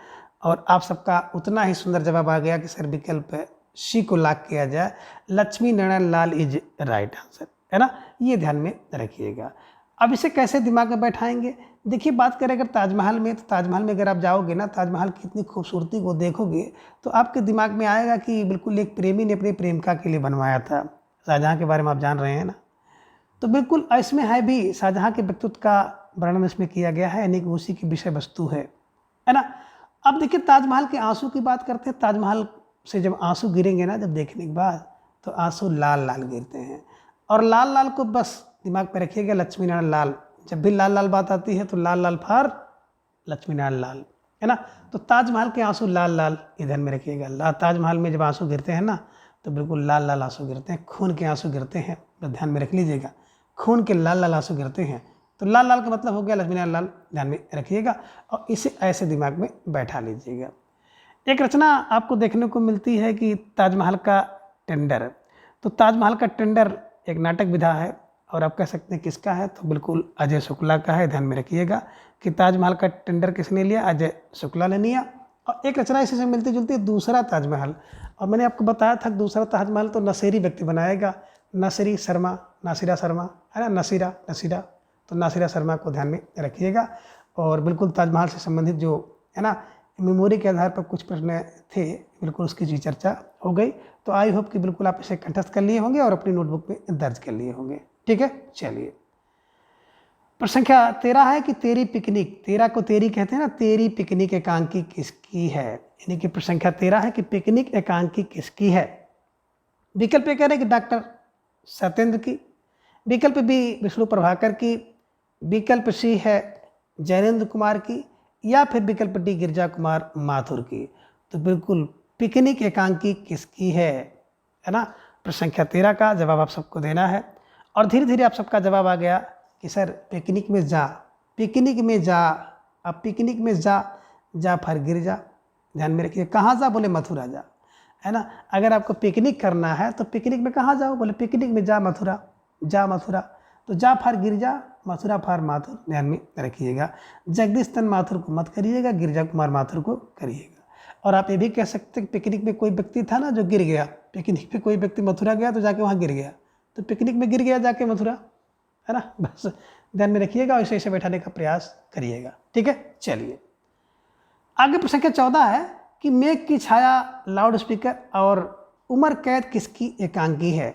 और आप सबका उतना ही सुंदर जवाब आ गया कि सर विकल्प सी को लॉक किया जाए, Lakshmi Narayan Lal is right answer, है ना। ये ध्यान में रखिएगा। अब इसे कैसे दिमाग में बैठाएंगे, देखिए बात करें अगर ताजमहल में, तो ताजमहल में अगर आप जाओगे ना, ताजमहल की इतनी खूबसूरती को देखोगे तो आपके दिमाग में आएगा कि बिल्कुल एक प्रेमी ने अपनी प्रेमिका के लिए बनवाया था। शाहजहाँ के बारे में आप जान रहे हैं ना, तो बिल्कुल इसमें है भी शाहजहाँ के व्यक्तित्व का वर्णन इसमें किया गया है, यानी कि उसी की विषय वस्तु है ना। अब देखिए ताजमहल के आंसू की बात करते हैं। ताजमहल से जब आंसू गिरेंगे ना, जब देखने के बाद, तो आंसू लाल लाल गिरते हैं। और लाल लाल को बस दिमाग पे रखिएगा, लक्ष्मी नारायण लाल। जब भी लाल लाल बात आती है तो लाल लाल फॉर लक्ष्मी नारायण लाल, है ना। तो ताजमहल के आंसू लाल लाल ध्यान में रखिएगा। ताजमहल में जब आंसू गिरते हैं ना, तो बिल्कुल लाल लाल आंसू गिरते हैं, खून के आंसू गिरते हैं, तो ध्यान में रख लीजिएगा, खून के लाल लाल आंसू गिरते हैं। तो लाल लाल का मतलब हो गया लक्ष्मी नारायण लाल, ध्यान में रखिएगा और इसे ऐसे दिमाग में बैठा लीजिएगा। एक रचना आपको देखने को मिलती है कि ताजमहल का टेंडर। तो ताजमहल का टेंडर एक नाटक विधा है और आप कह सकते हैं किसका है, तो बिल्कुल अजय शुक्ला का है। ध्यान में रखिएगा कि ताजमहल का टेंडर किसने लिया, अजय शुक्ला ने लिया। और एक रचना इसी से मिलती जुलती है, दूसरा ताजमहल। और मैंने आपको बताया था कि दूसरा ताजमहल तो नसीरी व्यक्ति बनाएगा, नसीरी शर्मा, नासिरा शर्मा, है ना, नसीरा, तो नासिरा शर्मा को ध्यान में रखिएगा। और बिल्कुल ताजमहल से संबंधित जो है ना मेमोरी के आधार पर कुछ प्रश्न थे, बिल्कुल उसकी जी चर्चा हो गई। तो आई होप कि बिल्कुल आप इसे कंठस्थ कर लिए होंगे और अपनी नोटबुक में दर्ज कर लिए होंगे। ठीक है, चलिए प्रश्न संख्या 13 है कि तेरी पिकनिक, 13 को तेरी कहते हैं ना, तेरी पिकनिक एकांकी किसकी है। यानी कि प्रश्न संख्या 13 है कि पिकनिक एकांकी किसकी है। विकल्प ए कह रहे हैं कि डॉक्टर सत्येंद्र की, विकल्प बी विष्णु प्रभाकर की, विकल्प सी है जैनेन्द्र कुमार की, या फिर विकल्प डी गिरिजा कुमार माथुर की। तो बिल्कुल पिकनिक एकांकी किसकी है ना। प्रश्न संख्या 13 का जवाब आप सबको देना है। और धीरे धीरे आप सबका जवाब आ गया कि सर पिकनिक में जा, पिकनिक में जा, अब पिकनिक में जा फर गिरिजा। ध्यान में रखिए, कहाँ जा, बोले मथुरा जा, है ना। अगर आपको पिकनिक करना है तो पिकनिक में कहाँ जाओ, बोले पिकनिक में जा मथुरा, जा मथुरा। तो जा फार गिरिजा, मथुरा फार माथुर, ध्यान में रखिएगा। जगदीश चंद्र माथुर को मत करिएगा, गिरिजा कुमार माथुर को करिएगा। और आप ये भी कह सकते हैं पिकनिक में कोई व्यक्ति था ना जो गिर गया, पिकनिक पे कोई व्यक्ति मथुरा गया तो जाके वहाँ गिर गया, तो पिकनिक में गिर गया जाके मथुरा, है ना। बस ध्यान में रखिएगा और इसे इसे बैठाने का प्रयास करिएगा। ठीक है, चलिए आगे प्रश्न संख्या 14 है कि मेघ की छाया, लाउड स्पीकर और उम्र कैद किसकी एकांकी है।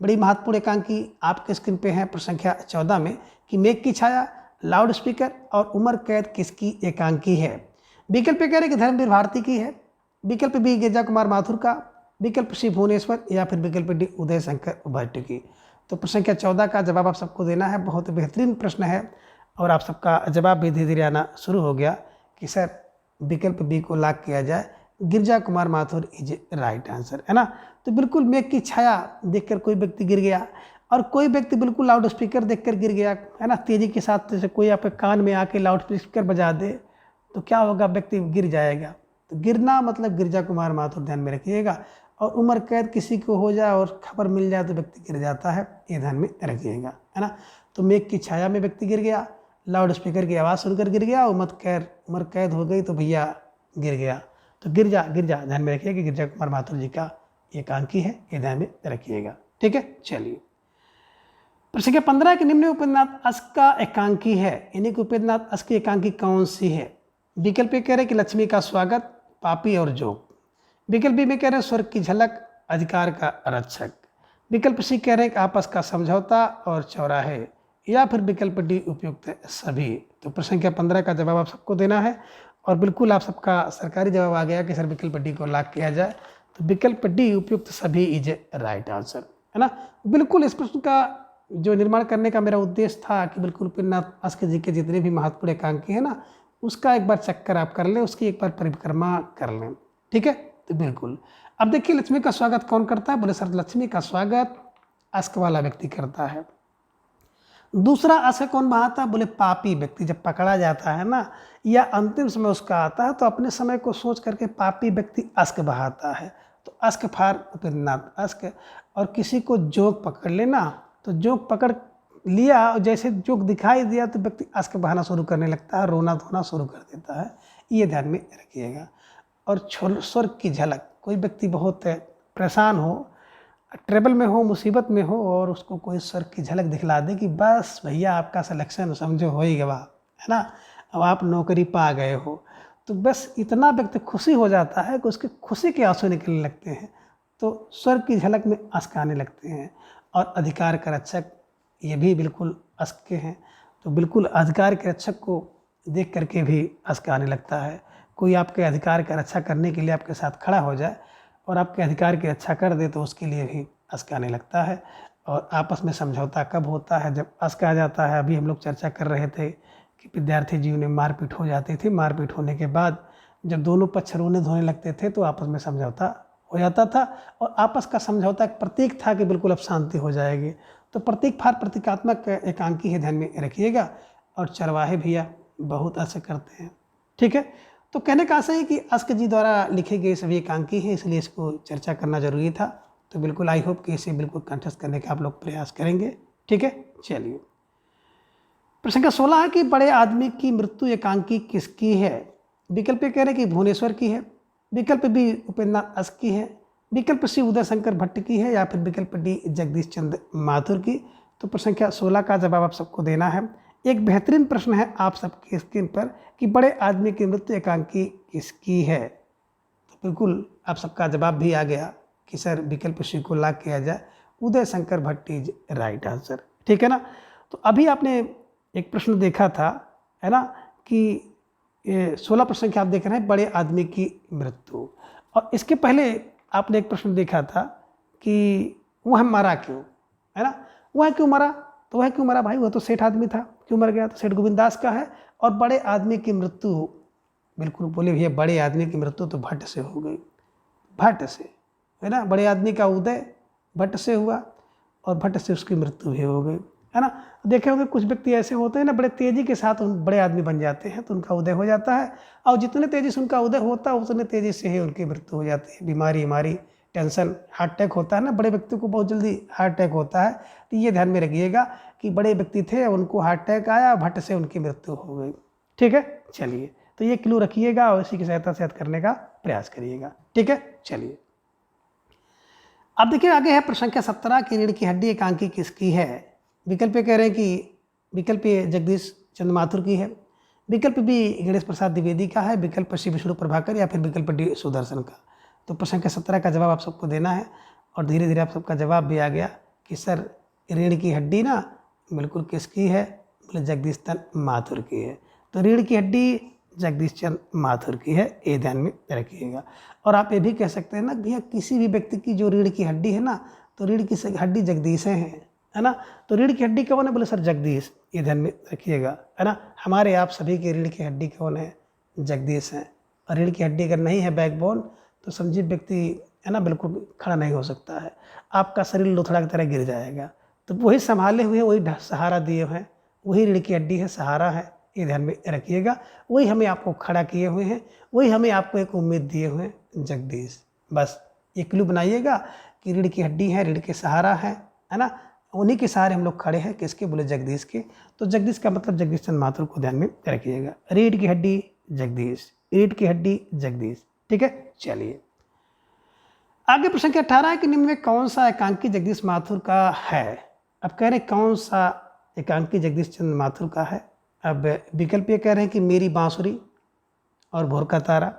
बड़ी महत्वपूर्ण एकांकी आपके स्क्रीन पे है प्रश्न संख्या 14 में कि मेघ की छाया, लाउड स्पीकर और उम्र कैद किसकी एकांकी है। विकल्प कह रहे कि धर्मवीर भारती की है, विकल्प बी गिरिजा कुमार माथुर का, विकल्प सी भुवनेश्वर, या फिर विकल्प डी उदय शंकर भट्ट की। तो प्रश्न संख्या 14 का जवाब आप सबको देना है। बहुत बेहतरीन प्रश्न है और आप सबका जवाब भी धीरे धीरे आना शुरू हो गया कि सर विकल्प बी को लॉक किया जाए, Girija Kumar Mathur is right answer, है ना। तो बिल्कुल मेघ की छाया देखकर कोई व्यक्ति गिर गया और कोई व्यक्ति बिल्कुल लाउड स्पीकर देखकर गिर गया, है ना। तेजी के साथ जैसे कोई आपके कान में आके लाउड स्पीकर बजा दे तो क्या होगा, व्यक्ति गिर जाएगा। तो गिरना मतलब गिरिजा कुमार माथुर, ध्यान में रखिएगा। और उम्र कैद किसी को हो जाए और खबर मिल जाए तो व्यक्ति गिर जाता है, ये ध्यान में रखिएगा, है ना। तो मेघ की छाया में व्यक्ति गिर गया, लाउड स्पीकर की आवाज़ सुनकर गिर गया, उम्र कैद हो गई तो भैया गिर गया। तो गिर जा ध्यान में रखिएगा कि गिरिजा कुमार माथुर जी का एकांकी है, ये ध्यान में रखिएगा। ठीक है, चलिए प्रश्न संख्या 15 के निम्न उपेंद्रनाथ अश्क का एकांकी है, यानी कि उपेंद्रनाथ अश्क की एकांकी कौन सी है। विकल्प कह रहे कि लक्ष्मी का स्वागत, पापी और जोग, विकल्प बी में कह रहे हैं स्वर्ग की झलक, अधिकार का रक्षक, विकल्प सी कह रहे हैं आपस का समझौता और चौराहे, या फिर विकल्प डी उपयुक्त सभी। तो प्रश्न संख्या 15 का जवाब आप सबको देना है और बिल्कुल आप सबका सरकारी जवाब आ गया कि सर विकल्प डी को लॉक किया जाए। तो विकल्प डी उपयुक्त सभी इज राइट आंसर, है ना। बिल्कुल इस प्रश्न का जो निर्माण करने का मेरा उद्देश्य था कि बिल्कुल उपेंद्रनाथ अश्क जी के जितने भी महत्वपूर्ण एकांकी है ना, उसका एक बार चक्कर आप कर लें, उसकी एक बार परिक्रमा कर लें। ठीक है, तो बिल्कुल। अब देखिए लक्ष्मी का स्वागत कौन करता है, बोले सर लक्ष्मी का स्वागत अस्क वाला व्यक्ति करता है। दूसरा अस्क कौन बहाता है, बोले पापी व्यक्ति जब पकड़ा जाता है ना, या अंतिम समय उसका आता है, तो अपने समय को सोच करके पापी व्यक्ति अस्क बहाता है। तो अस्क फार उपेन्द्रनाथ अस्क। और किसी को जोक पकड़ लेना, तो जोक पकड़ लिया और जैसे जोक दिखाई दिया तो व्यक्ति अस्क बहाना शुरू करने लगता है, रोना धोना शुरू कर देता है, ये ध्यान में रखिएगा। और स्वर्ग की झलक, कोई व्यक्ति बहुत परेशान हो, ट्रेबल में हो, मुसीबत में हो, और उसको कोई स्वर्ग की झलक दिखला दे कि बस भैया आपका सिलेक्शन समझो हो ही गया, है ना, अब आप नौकरी पा गए हो, तो बस इतना व्यक्ति खुशी हो जाता है कि उसके खुशी के आंसू निकलने लगते हैं, तो स्वर्ग की झलक में अस्क आने लगते हैं। और अधिकार का रक्षक, ये भी बिल्कुल अस्क के हैं, तो बिल्कुल अधिकार के रक्षक को देख करके भी अस्क आने लगता है। कोई आपके अधिकार का रक्षा करने के लिए आपके साथ खड़ा हो जाए और आपके अधिकार की रक्षा कर दे, तो उसके लिए भी अस्क आने लगता है। और आपस में समझौता कब होता है, जब अस्क आ जाता है। अभी हम लोग चर्चा कर रहे थे कि विद्यार्थी जीवन में मारपीट हो जाती थी, मारपीट होने के बाद जब दोनों पक्ष रोने धोने लगते थे तो आपस में समझौता हो जाता था, और आपस का समझौता एक प्रतीक था कि बिल्कुल अब शांति हो जाएगी। तो प्रतीक फार प्रतीकात्मक एकांकी है, ध्यान में रखिएगा। और चरवाहे भैया बहुत अस्क करते हैं, ठीक है। तो कहने का आशय है कि अस्क जी द्वारा लिखे गए सभी एकांकी हैं, इसलिए इसको चर्चा करना जरूरी था। तो बिल्कुल आई होप कि इसे बिल्कुल कंठस्थ करने का आप लोग प्रयास करेंगे, ठीक है। चलिए, प्रश्न का 16 है कि बड़े आदमी की मृत्यु एकांकी किसकी है। विकल्प कह रहे हैं कि भुवनेश्वर की है, विकल्प बी उपेन्द्रनाथ अस्क की है, विकल्प सी उदय शंकर भट्ट की है, या फिर विकल्प डी जगदीश चंद्र माथुर की। तो प्रश्न संख्या 16 का जवाब आप सबको देना है। एक बेहतरीन प्रश्न है आप सबके स्क्रीन पर कि बड़े आदमी की मृत्यु एकांकी किसकी है। तो बिल्कुल आप सबका जवाब भी आ गया कि सर विकल्प सी को लॉक किया जाए, Uday Shankar Bhatt is right answer, ठीक है ना। तो अभी आपने एक प्रश्न देखा था, है ना, कि 16 प्रश्न की आप देख रहे हैं बड़े आदमी की मृत्यु, और इसके पहले आपने एक प्रश्न देखा था कि वह मरा क्यों, है ना, वह क्यों मरा। तो वह क्यों मरा भाई, वह तो सेठ आदमी था, क्यों मर गया, तो सेठ गोविंदास का है। और बड़े आदमी की मृत्यु, बिल्कुल बोले भैया बड़े आदमी की मृत्यु तो भट्ट से हो गई, भट्ट से, है ना। बड़े आदमी का उदय भट्ट से हुआ और भट्ट से उसकी मृत्यु भी हो गई, है ना। देखे होंगे कुछ व्यक्ति ऐसे होते हैं ना, बड़े तेजी के साथ उन बड़े आदमी बन जाते हैं, तो उनका उदय हो जाता है, और जितने तेजी से उनका उदय होता है उतने तेजी से ही उनकी मृत्यु हो जाती है। बीमारी हमारी, टेंशन, हार्ट अटैक होता है ना, बड़े व्यक्ति को बहुत जल्दी हार्ट अटैक होता है। तो ये ध्यान में रखिएगा कि बड़े व्यक्ति थे, उनको हार्ट अटैक आया, भट्ट से उनकी मृत्यु हो गई, ठीक है। चलिए, तो ये क्लू रखिएगा और इसी की सहायता से याद करने का प्रयास करिएगा, ठीक है। चलिए, अब देखिए आगे है प्रश्न संख्या 17 की रीढ़ की हड्डी एकांकी किसकी है। विकल्प कह रहे हैं कि विकल्प ए जगदीश चंद्र माथुर की है, विकल्प बी गणेश प्रसाद द्विवेदी का है, विकल्प सी विष्णु प्रभाकर, या फिर विकल्प डी सुदर्शन का। तो प्रश्न संख्या 17 का जवाब आप सबको देना है, और धीरे धीरे आप सबका जवाब भी आ गया कि सर रीढ़ की हड्डी ना बिल्कुल किसकी है, बोले जगदीश चंद्र माथुर की है। तो रीढ़ की हड्डी जगदीश चंद्र माथुर की है, ये ध्यान में रखिएगा। और आप ये भी कह सकते हैं ना भैया किसी भी व्यक्ति की जो रीढ़ की हड्डी है ना, तो रीढ़ की हड्डी जगदीश है ना। तो रीढ़ की हड्डी कौन है, बोले सर जगदीश, ये ध्यान में रखिएगा, है ना। हमारे आप सभी की रीढ़ की हड्डी कौन है, जगदीश है। और रीढ़ की हड्डी अगर नहीं है, बैकबोन, तो समझिए व्यक्ति, है ना, बिल्कुल खड़ा नहीं हो सकता है, आपका शरीर लोथड़ा की तरह गिर जाएगा। तो वही संभाले हुए, वही सहारा दिए हुए हैं, वही रीढ़ की हड्डी है, सहारा है, ये ध्यान में रखिएगा। वही हमें आपको खड़ा किए हुए हैं, वही हमें आपको एक उम्मीद दिए हुए हैं, जगदीश। बस ये क्लू बनाइएगा कि रीढ़ की हड्डी है, रीढ़ के सहारा है ना, उन्हीं के सहारे हम लोग खड़े हैं, किसके, बोले जगदीश के। तो जगदीश का मतलब जगदीश चंद्र माथुर को ध्यान में रखिएगा। रीढ़ की हड्डी जगदीश, रीढ़ की हड्डी जगदीश, ठीक है। चलिए, आगे प्रश्न संख्या 18 है कि निम्न में कौन सा एकांकी जगदीश माथुर का है। अब कह रहे हैं कौन सा एकांकी जगदीश चंद्र माथुर का है। अब विकल्प ये कह रहे हैं कि मेरी बांसुरी और भोर का तारा,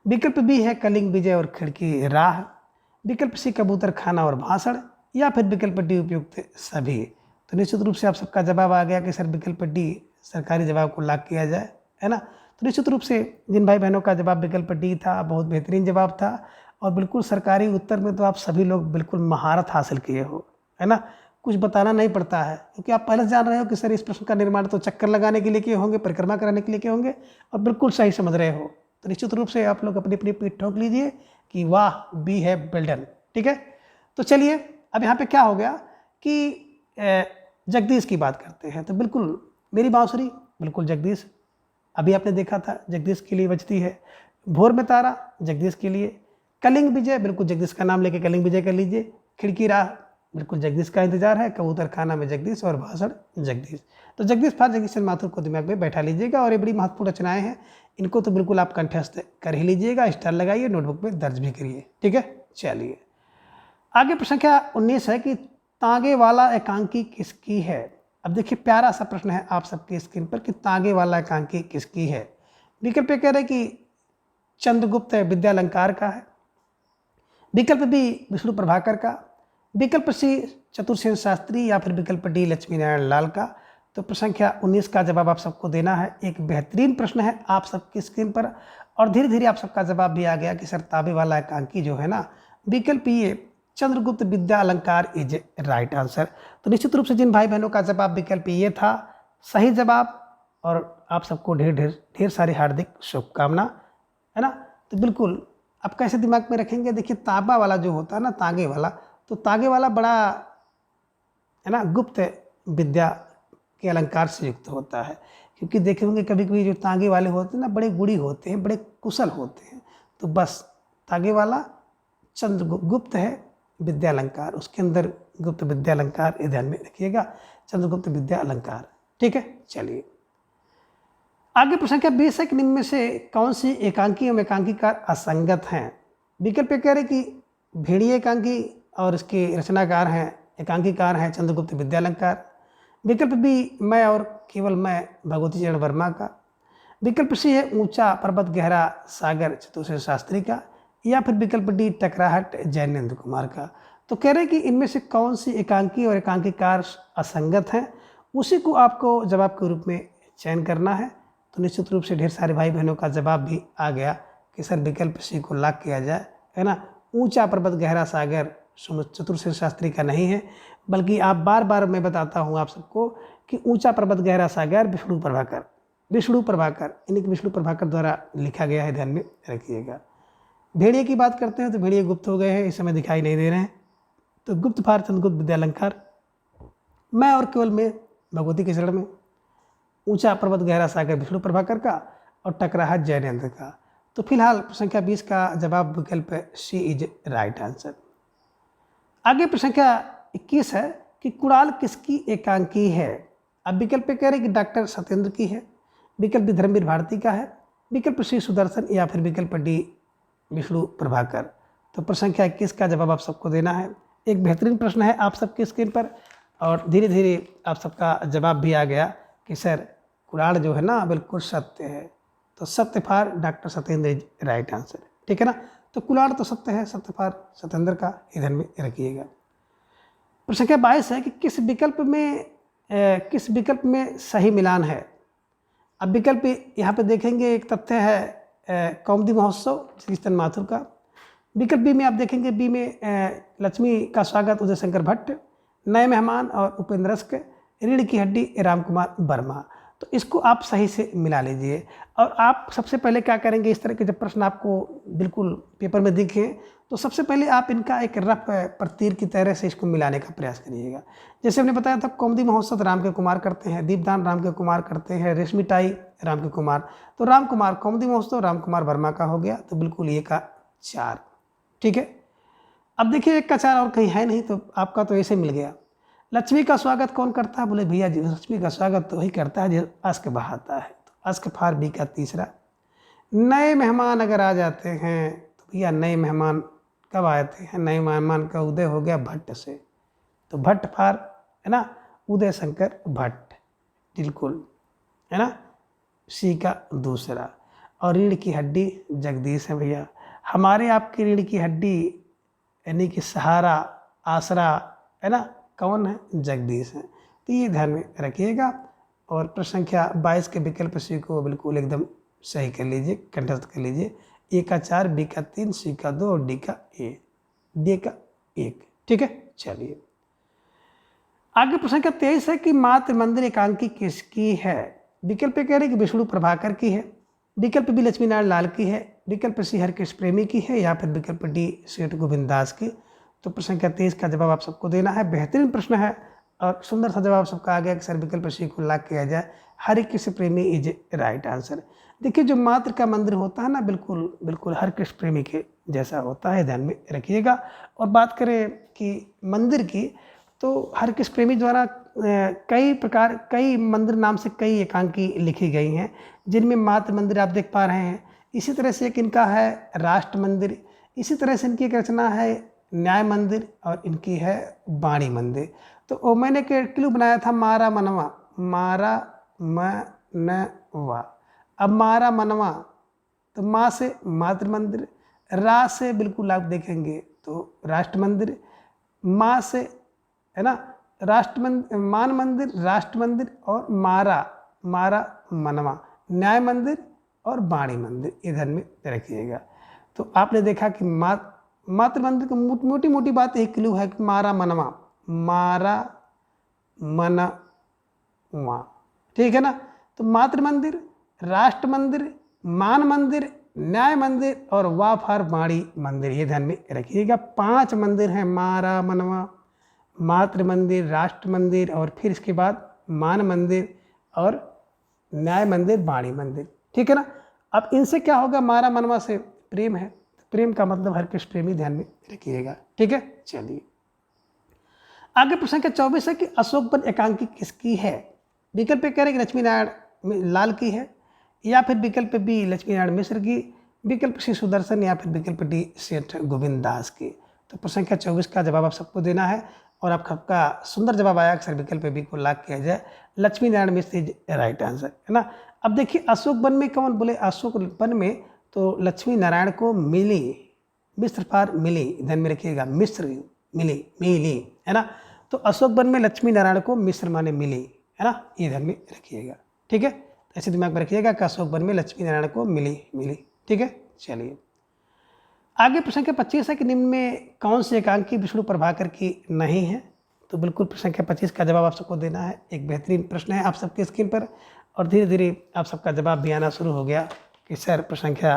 विकल्प बी है कलिंग विजय और खिड़की राह, विकल्प सी कबूतर खाना और भाषण, या फिर विकल्प डी उपयुक्त सभी। तो निश्चित रूप से आप सबका जवाब आ गया कि सर विकल्प डी सरकारी जवाब को लॉक किया जाए, है ना। तो निश्चित रूप से जिन भाई बहनों का जवाब विकल्प डी था, बहुत बेहतरीन जवाब था, और बिल्कुल सरकारी उत्तर में तो आप सभी लोग बिल्कुल महारत हासिल किए हो, है ना। कुछ बताना नहीं पड़ता है, क्योंकि आप पहले से जान रहे हो कि सर इस प्रश्न का निर्माण तो चक्कर लगाने के लिए किए होंगे, परिक्रमा कराने के लिए किए होंगे, और बिल्कुल सही समझ रहे हो, तो निश्चित रूप से आप लोग अपनी अपनी पीठ ठोक लीजिए कि वाह, बी है बिल्डन। ठीक है, तो चलिए अब यहाँ पे क्या हो गया कि जगदीश की बात करते हैं। तो बिल्कुल मेरी बांसुरी बिल्कुल जगदीश, अभी आपने देखा था जगदीश के लिए बजती है। भोर में तारा जगदीश के लिए। कलिंग विजय बिल्कुल जगदीश का नाम लेके कलिंग विजय कर लीजिए। खिड़की राह बिल्कुल जगदीश का इंतजार है। कबूतर खाना में जगदीश और भाषण जगदीश। तो जगदीश फार जगदीशन माथुर को दिमाग में बैठा लीजिएगा और ये बड़ी महत्वपूर्ण रचनाएं हैं, इनको तो बिल्कुल आप कंठस्थ कर ही लीजिएगा, स्टार लगाइए, नोटबुक में दर्ज भी करिए। ठीक है, चलिए आगे प्रश्न संख्या 19 है कि तांगे वाला एकांकी किसकी है। अब देखिए प्यारा सा प्रश्न है आप सबकी स्क्रीन पर कि तांगे वाला एकांकी किसकी है। विकल्प कह रहे कि चंद्रगुप्त विद्यालंकार का है, विकल्प बी विष्णु प्रभाकर का, विकल्प सी चतुर्सेन शास्त्री या फिर विकल्प डी लक्ष्मी नारायण लाल का। तो प्रश्न संख्या 19 का जवाब आप सबको देना है। एक बेहतरीन प्रश्न है आप सबकी स्क्रीन पर और धीरे धीरे आप सबका जवाब भी आ गया कि सर तांबे वाला एकांकी जो है ना, विकल्प ये चंद्रगुप्त विद्या अलंकार इज राइट आंसर। तो निश्चित रूप से जिन भाई बहनों का जवाब विकल्प ये था सही जवाब, और आप सबको ढेर ढेर ढेर सारी हार्दिक शुभकामना, है ना। तो बिल्कुल आप कैसे दिमाग में रखेंगे, देखिए तांबा वाला जो होता है ना, तांगे वाला, तो तांगे वाला बड़ा है ना गुप्त विद्या के अलंकार से युक्त होता है। क्योंकि देखे होंगे कभी कभी जो तांगे वाले होते हैं ना, बड़े गुणी होते हैं, बड़े कुशल होते हैं। तो बस तांगे वाला चंद्रगुप्त है विद्या अलंकार, उसके अंदर गुप्त विद्या अलंकार, ये ध्यान में रखिएगा, चंद्रगुप्त विद्या अलंकार। ठीक है, चलिए आगे प्रश्न संख्या 20 है कि निम्न में से कौन सी एकांकी एवं एकांकीकार असंगत हैं। विकल्प कह रहे कि भेड़िए एकांकी और इसके रचनाकार हैं, एकांकीकार हैं चंद्रगुप्त विद्या अलंकार। विकल्प बी मैं और केवल मैं भगवती चरण वर्मा का। विकल्प सी है ऊंचा पर्वत गहरा सागर चतुर्सेन शास्त्री का, या फिर विकल्प डी टकराहट जैनेन्द्र कुमार का। तो कह रहे कि इनमें से कौन सी एकांकी और एकांकीकार असंगत हैं, उसी को आपको जवाब के रूप में चयन करना है। तो निश्चित रूप से ढेर सारे भाई बहनों का जवाब भी आ गया कि सर विकल्प सी को लॉक किया जाए, है ना। ऊंचा पर्वत गहरा सागर चतुर्सेन शास्त्री का नहीं है, बल्कि आप बार बार मैं बताता हूँ आप सबको कि ऊंचा पर्वत गहरा सागर विष्णु प्रभाकर इन्हीं विष्णु प्रभाकर द्वारा लिखा गया है, ध्यान में रखिएगा। भेड़िए की बात करते हैं तो भेड़िए गुप्त हो गए हैं, इस समय दिखाई नहीं दे रहे हैं। तो गुप्त फार चंद्रगुप्त विद्या अलंकार, मैं और केवल मैं भगवती के चरण में, ऊंचा पर्वत गहरा सागर विष्णु प्रभाकर का, और टकराहट जैनेन्द्र का। तो फिलहाल संख्या 20 का जवाब विकल्प सी इज राइट आंसर। आगे प्रश्न संख्या 21 है कि कुणाल किसकी एकांकी है। अब विकल्प कह रहे कि डॉक्टर सत्येंद्र की है, विकल्प धर्मवीर भारती का है, विकल्प सी सुदर्शन, या फिर विकल्प डी विष्णु प्रभाकर। तो प्रश्न संख्या 21 का जवाब आप सबको देना है। एक बेहतरीन प्रश्न है आप सबकी स्क्रीन पर और धीरे धीरे आप सबका जवाब भी आ गया कि सर कुणाल जो है ना बिल्कुल सत्य है। तो सत्य for doctor Satyendra is right answer. ठीक है ना, तो कुणाल तो सत्य है, सत्य फार सत्येंद्र का ध्यान में रखिएगा। प्रश्न संख्या 22 है कि किस विकल्प में सही मिलान है। अब विकल्प यहाँ पे देखेंगे, एक तथ्य है कौमुदी महोत्सव जगदीश माथुर का। विकल्प बी में आप देखेंगे, बी में लक्ष्मी का स्वागत उदय शंकर भट्ट, नए मेहमान और उपेंद्र रस्क, रीढ़ की हड्डी राम कुमार वर्मा। तो इसको आप सही से मिला लीजिए। और आप सबसे पहले क्या करेंगे, इस तरह के जब प्रश्न आपको बिल्कुल पेपर में दिखे तो सबसे पहले आप इनका एक रफ प्रतीर की तरह से इसको मिलाने का प्रयास करिएगा। जैसे हमने बताया था कौमुदी महोत्सव राम के कुमार करते हैं, दीपदान राम के कुमार करते हैं, रेशमी टाई राम के कुमार, तो राम कुमार कौमुदी महोत्सव राम कुमार वर्मा का हो गया। तो बिल्कुल ये का 4। ठीक है, अब देखिए 1 का 4 और कहीं है नहीं, तो आपका तो ऐसे मिल गया। लक्ष्मी का स्वागत कौन करता है, बोले भैया जी लक्ष्मी का स्वागत तो वही करता है जो अस्क बहाता है। तो अस्क फार बी का 3। नए मेहमान अगर आ जाते हैं तो भैया नए मेहमान कब आते हैं, नए मेहमान का उदय हो गया भट्ट से, तो भट्ट फार है ना उदय शंकर भट्ट, बिल्कुल है ना, सी का 2। और रीढ़ की हड्डी जगदीश है भैया, हमारे आपकी रीढ़ की हड्डी यानी कि सहारा आसरा है ना, कौन है, जगदीश है। तो ये ध्यान में रखिएगा। और प्रश्न संख्या 22 के विकल्प सी को बिल्कुल एकदम सही कर लीजिए, कंठस्थ कर लीजिए। ए का 4, बी का 3, सी का 2 और डी का 1। ठीक है, चलिए आगे प्रश्न संख्या 23 है कि मातृ मंदिर एकांकी किसकी है। विकल्प कह रहे कि विष्णु प्रभाकर की है, विकल्प बी लक्ष्मी नारायण लाल की है, विकल्प सी हरकृष्ण प्रेमी की है, या फिर विकल्प डी सेठ गोविंद दास की। तो प्रश्न संख्या 23 का जवाब आप सबको देना है। बेहतरीन प्रश्न है और सुंदर सा जवाब सबका आ गया कि सर विकल्प सी को लॉक किया जाए, हरिकृष्ण प्रेमी इज राइट आंसर। देखिए जो मात्र का मंदिर होता है ना, बिल्कुल बिल्कुल हरिकृष्ण प्रेमी के जैसा होता है, ध्यान में रखिएगा। और बात करें कि मंदिर की, तो हरिकृष्ण प्रेमी द्वारा कई मंदिर नाम से कई एकांकी लिखी गई हैं, जिनमें मात्र मंदिर आप देख पा रहे हैं। इसी तरह से एक इनका है राष्ट्र मंदिर, इसी तरह से इनकी एक रचना है न्याय मंदिर, और इनकी है वाणी मंदिर। तो मैंने क्लू बनाया था मारा मनवा, मारा मनवा। अब मारा मनवा तो माँ से मातृ मंदिर, रा से बिल्कुल आप देखेंगे तो राष्ट्र मंदिर, माँ से है ना राष्ट्र मंदिर, मान मंदिर, राष्ट्र मंदिर, और मारा मनवा, न्याय मंदिर और वाणी मंदिर, इधर में रखिएगा। तो आपने देखा कि मातृ मंदिर की मोटी मोटी बात एक क्लू है कि मारा मनवा, ठीक है ना। तो मातृ मंदिर, राष्ट्र मंदिर, मान मंदिर, न्याय मंदिर और वाफार वाणी मंदिर, ये ध्यान में रखिएगा। 5 मंदिर हैं, मारा मनवा, मातृ मंदिर, राष्ट्र मंदिर, और फिर इसके बाद मान मंदिर और न्याय मंदिर, वाणी मंदिर, ठीक है ना। अब इनसे क्या होगा, मारा मनवा से प्रेम है, प्रेम का मतलब हरिकृष्ण प्रेमी, ध्यान में रखिएगा, ठीक है। चलिए आगे प्रश्न संख्या 24 है कि अशोक वन एकांकी किसकी है। विकल्प कह रहे कि लक्ष्मी नारायण लाल की है, या फिर विकल्प बी लक्ष्मी नारायण मिश्र की, विकल्प सी सुदर्शन, या फिर विकल्प डी सेठ गोविंद दास की। तो प्रश्न संख्या 24 का जवाब आप सबको देना है, और आपका सुंदर जवाब आया कि सर विकल्प बी को लॉक किया जाए, Lakshmi Narayan Mishra is right answer, है ना। अब देखिए अशोक वन में कौन बोले, अशोक वन में तो लक्ष्मी नारायण को मिली, मिश्र फार मिली, ध्यान में रखिएगा, मिश्र मिली, है ना। तो अशोक वन में लक्ष्मी नारायण को मिश्र माने मिली, है ना, ये ध्यान में रखिएगा, ठीक है। ऐसे दिमाग में रखिएगा कि अशोक वन में लक्ष्मी नारायण को मिली, ठीक है। चलिए आगे प्रश्न संख्या 25 है कि निम्न में कौन सी एकांकी विष्णु प्रभाकर की नहीं है। तो बिल्कुल प्रश्न संख्या 25 का जवाब आप सबको देना है। एक बेहतरीन प्रश्न है आप सबके स्क्रीन पर, और धीरे धीरे आप सबका जवाब भी आना शुरू हो गया कि सर प्रश्न संख्या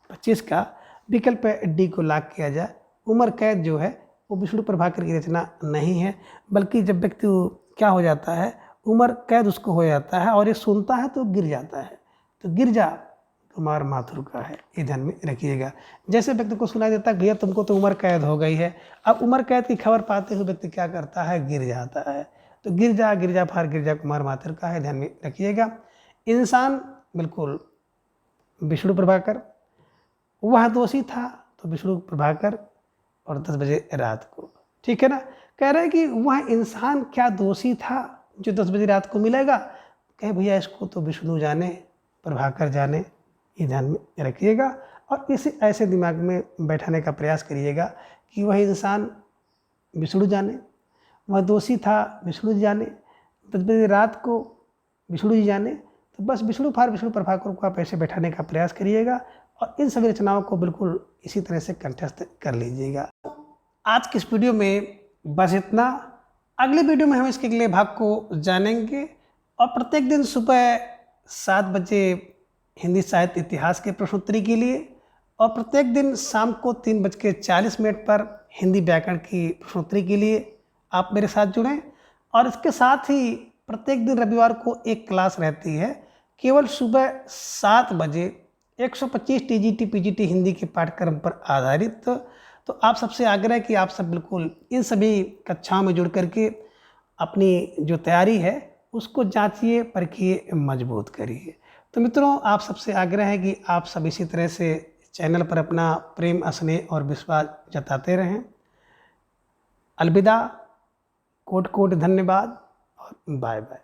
25 का विकल्प डी को लॉक किया जाए, उम्र कैद जो है वो विष्णु प्रभाकर की रचना नहीं है, बल्कि जब व्यक्ति क्या हो जाता है, उम्र कैद उसको हो जाता है और ये सुनता है तो गिर जाता है, तो गिरजा कुमार माथुर का है, ये ध्यान में रखिएगा। जैसे व्यक्ति को सुनाई देता है भैया तुमको तो उम्र कैद हो गई है, अब उम्र कैद की खबर पाते हुए व्यक्ति क्या करता है, गिर जाता है, तो गिरजा फार गिरजा कुमार माथुर का है, ध्यान में रखिएगा। इंसान बिल्कुल विष्णु प्रभाकर, वह दोषी था तो विष्णु प्रभाकर, और 10 बजे रात को, ठीक है ना। कह रहे हैं कि वह इंसान क्या दोषी था जो 10 बजे रात को मिलेगा, कहे भैया इसको तो विष्णु जाने, प्रभाकर जाने, ये ध्यान में रखिएगा। और इसे ऐसे दिमाग में बैठाने का प्रयास करिएगा कि वह इंसान विष्णु जाने, वह दोषी था विष्णु जी जाने, 10 बजे रात को विष्णु जी जाने, तो बस विष्णु फार विष्णु प्रभाकर को आप ऐसे बैठाने का प्रयास करिएगा, और इन सभी रचनाओं को बिल्कुल इसी तरह से कंठस्थ कर लीजिएगा। आज की इस वीडियो में बस इतना। अगले वीडियो में हम इसके अगले भाग को जानेंगे, और प्रत्येक दिन सुबह 7 बजे हिंदी साहित्य इतिहास के प्रश्नोत्तरी के लिए, और प्रत्येक दिन शाम को 3:40 पर हिंदी व्याकरण की प्रश्नोत्तरी के लिए आप मेरे साथ जुड़ें। और इसके साथ ही प्रत्येक दिन रविवार को एक क्लास रहती है, केवल सुबह 7 बजे 125 टीजीटी पीजीटी हिंदी के पाठ्यक्रम पर आधारित। तो आप सबसे आग्रह कि आप सब बिल्कुल इन सभी कक्षाओं में जुड़ करके अपनी जो तैयारी है उसको जांचिए, परखिए, मजबूत करिए। तो मित्रों आप सबसे आग्रह है कि आप सब इसी तरह से चैनल पर अपना प्रेम, स्नेह और विश्वास जताते रहें। अलविदा, कोट कोट धन्यवाद और बाय बाय।